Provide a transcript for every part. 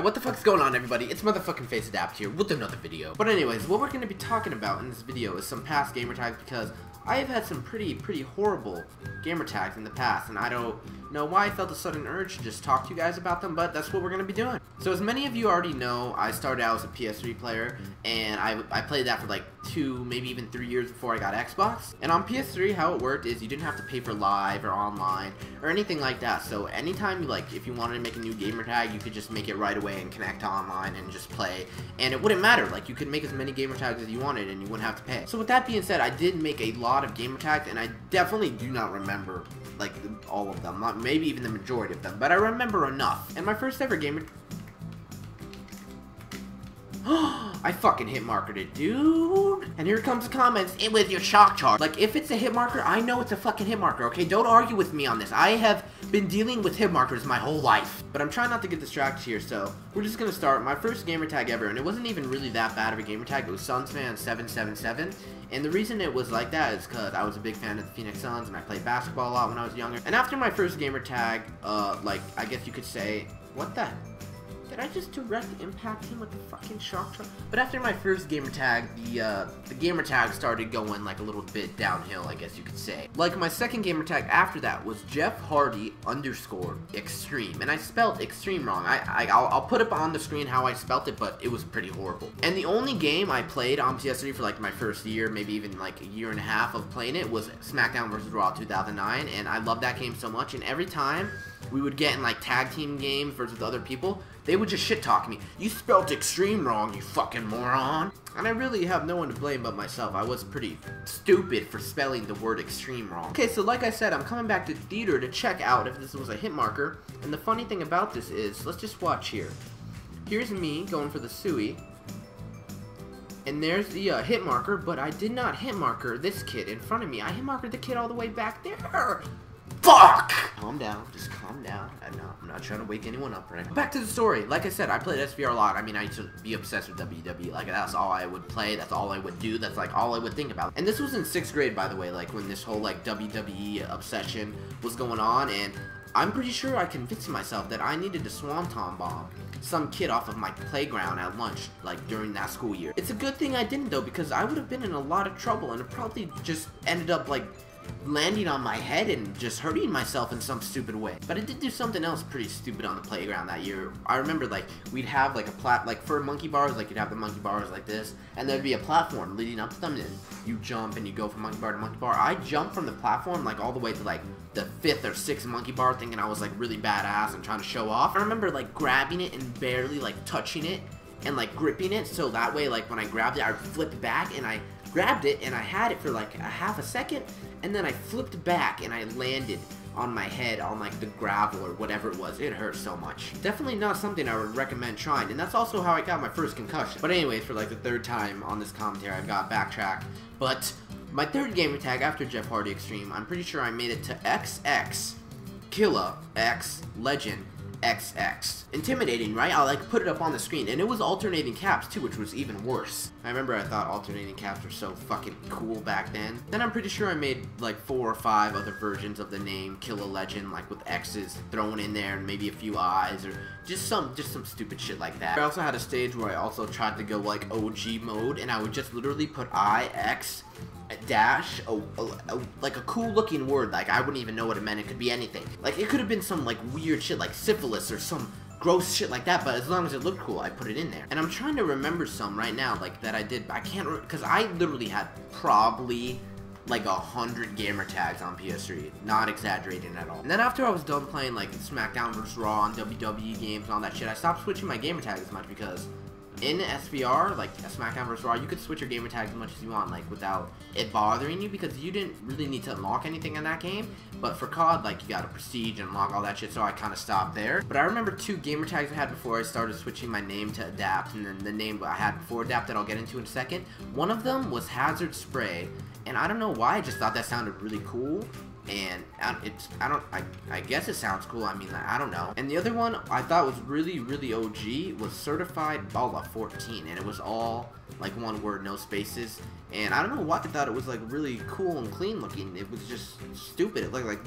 What the fuck's going on, everybody? It's motherfucking FaZe Adapt here with another video. But anyways, what we're going to be talking about in this video is some past gamer tags, because I have had some pretty horrible gamer tags in the past, and I don't know why I felt a sudden urge to just talk to you guys about them, but that's what we're going to be doing. So as many of you already know, I started out as a PS3 player, and I played that for like 2, maybe even 3 years before I got Xbox. And on PS3, how it worked is you didn't have to pay for live or online or anything like that. So anytime you if you wanted to make a new gamer tag, you could just make it right away and connect online and just play. And it wouldn't matter. Like, you could make as many gamer tags as you wanted and you wouldn't have to pay. So with that being said, I did make a lot of gamer tags, and I definitely do not remember like all of them, not maybe even the majority of them, but I remember enough. And my first ever gamer I fucking hit markered it, dude. And here comes the comments with your shock charge. Like, if it's a hit marker, I know it's a fucking hit marker, okay? Don't argue with me on this. I have been dealing with hit markers my whole life. But I'm trying not to get distracted here, so we're just gonna start. My first gamer tag ever, and it wasn't even really that bad of a gamer tag. It was SunsFan777. And the reason it was like that is because I was a big fan of the Phoenix Suns, and I played basketball a lot when I was younger. And after my first gamer tag, like, I guess you could say, what the? Did I just direct impact him with the fucking shock charge? But after my first gamer tag, the gamer tag started going like a little bit downhill, I guess you could say. Like, my second gamer tag after that was Jeff Hardy _extreme, and I spelled extreme wrong. I'll put up on the screen how I spelt it, but it was pretty horrible. And the only game I played on PS3 for like my first year, maybe even like a year and a half of playing it, was SmackDown vs. Raw 2009, and I loved that game so much. And every time we would get in like tag team games versus other people, they would just shit talk me. You spelled extreme wrong, you fucking moron. And I really have no one to blame but myself. I was pretty stupid for spelling the word extreme wrong. Okay, so like I said, I'm coming back to the theater to check out if this was a hit marker. And the funny thing about this is, let's just watch here. Here's me going for the Sui. And there's the hit marker, but I did not hit marker this kid in front of me. I hit markered the kid all the way back there. Fuck! Calm down, just calm down. I'm not trying to wake anyone up right now. Back to the story. Like I said, I played SVR a lot. I mean, I used to be obsessed with WWE. Like, that's all I would play, that's all I would do, that's like all I would think about. And this was in 6th grade, by the way, like when this whole like WWE obsession was going on, and I'm pretty sure I convinced myself that I needed to Swanton bomb some kid off of my playground at lunch, like during that school year. It's a good thing I didn't, though, because I would have been in a lot of trouble, and it probably just ended up like landing on my head and just hurting myself in some stupid way. But I did do something else pretty stupid on the playground that year. I remember, like, we'd have like a like for monkey bars, like you'd have the monkey bars like this, and there'd be a platform leading up to them, and you jump and you go from monkey bar to monkey bar. I jumped from the platform like all the way to like the 5th or 6th monkey bar, thinking I was like really badass and trying to show off. I remember like grabbing it and barely like touching it and like gripping it, so that way like when I grabbed it, I flipped back, and I grabbed it and I had it for like a half a second, and then I flipped back and I landed on my head on like the gravel or whatever it was. It hurt so much. Definitely not something I would recommend trying, and that's also how I got my first concussion. But anyways, for like the 3rd time on this commentary, I've got backtrack. But my 3rd gamer tag after Jeff Hardy Extreme, I'm pretty sure I made it to XX Killa X Legend XX. Intimidating, right? I'll like put it up on the screen, and it was alternating caps too, which was even worse. I remember I thought alternating caps were so fucking cool back then. Then I'm pretty sure I made like 4 or 5 other versions of the name Killa Legend, like with X's thrown in there and maybe a few eyes, or just some stupid shit like that. I also had a stage where I also tried to go like OG mode, and I would just literally put IX dash, like a cool looking word, like I wouldn't even know what it meant. It could be anything. Like, it could have been some like weird shit like syphilis or some gross shit like that, but as long as it looked cool, I put it in there. And I'm trying to remember some right now, like that I did, but I can't, because I literally had probably like 100 gamer tags on PS3, not exaggerating at all. And then after I was done playing like SmackDown vs. Raw and WWE games and all that shit, I stopped switching my gamer tags as much, because in SVR, like SmackDown vs. Raw, you could switch your gamer tags as much as you want, like without it bothering you, because you didn't really need to unlock anything in that game. But for COD, like, you gotta prestige and unlock all that shit, so I kind of stopped there. But I remember 2 gamer tags I had before I started switching my name to Adapt, and then the name I had before Adapt that I'll get into in a second. One of them was Hazard Spray, and I don't know why, I just thought that sounded really cool. And I guess it sounds cool, I mean, I don't know. And the other one I thought was really OG was Certified Balla 14, and it was all like one word, no spaces. And I don't know why I thought it was like really cool and clean looking. It was just stupid. It looked like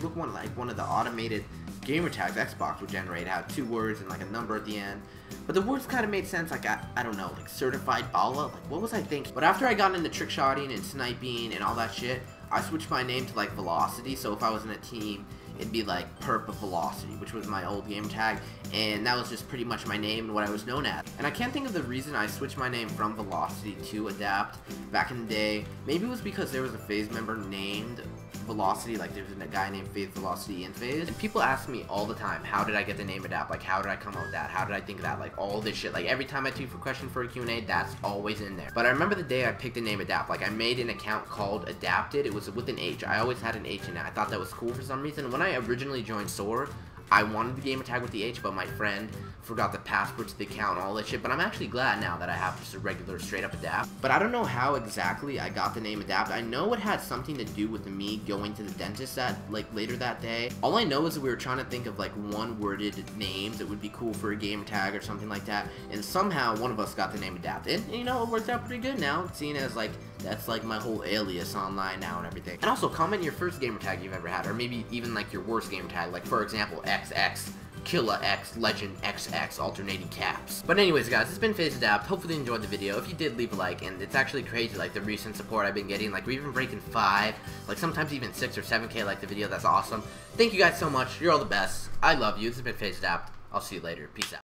one of the automated Gamertags Xbox would generate had 2 words and like a number at the end. But the words kind of made sense, like, I don't know, like certified baller, like what was I thinking? But after I got into trick shotting and sniping and all that shit, I switched my name to like Velocity, so if I was in a team, it'd be like Perp of Velocity, which was my old game tag, and that was just pretty much my name and what I was known as. And I can't think of the reason I switched my name from Velocity to Adapt back in the day. Maybe it was because there was a FaZe member named Velocity, like there was a guy named FaZe Velocity in FaZe. And people ask me all the time, how did I get the name Adapt? Like, how did I come up with that? How did I think of that? Like, all this shit. Like, every time I tweet for question for a Q&A, that's always in there. But I remember the day I picked the name Adapt. Like, I made an account called Adapted. It was with an H. I always had an H in it. I thought that was cool for some reason. When I originally joined SOAR, I wanted the gamer tag with the H, but my friend forgot the password to the account and all that shit. But I'm actually glad now that I have just a regular straight up Adapt. But I don't know how exactly I got the name Adapt. I know it had something to do with me going to the dentist later that day. All I know is that we were trying to think of like one-worded names that would be cool for a gamer tag or something like that. And somehow one of us got the name Adapt. And you know, it worked out pretty good now, seeing as like that's like my whole alias online now and everything. And also comment your first gamer tag you've ever had, or maybe even like your worst gamer tag, like for example XX, Killa X, Legend XX, alternating caps. But anyways guys, it's been FaZe Adapt. Hopefully you enjoyed the video. If you did, leave a like, and it's actually crazy like the recent support I've been getting. Like we've been breaking 5, like sometimes even 6 or 7K like the video. That's awesome. Thank you guys so much. You're all the best. I love you. This has been FaZe Adapt. I'll see you later. Peace out.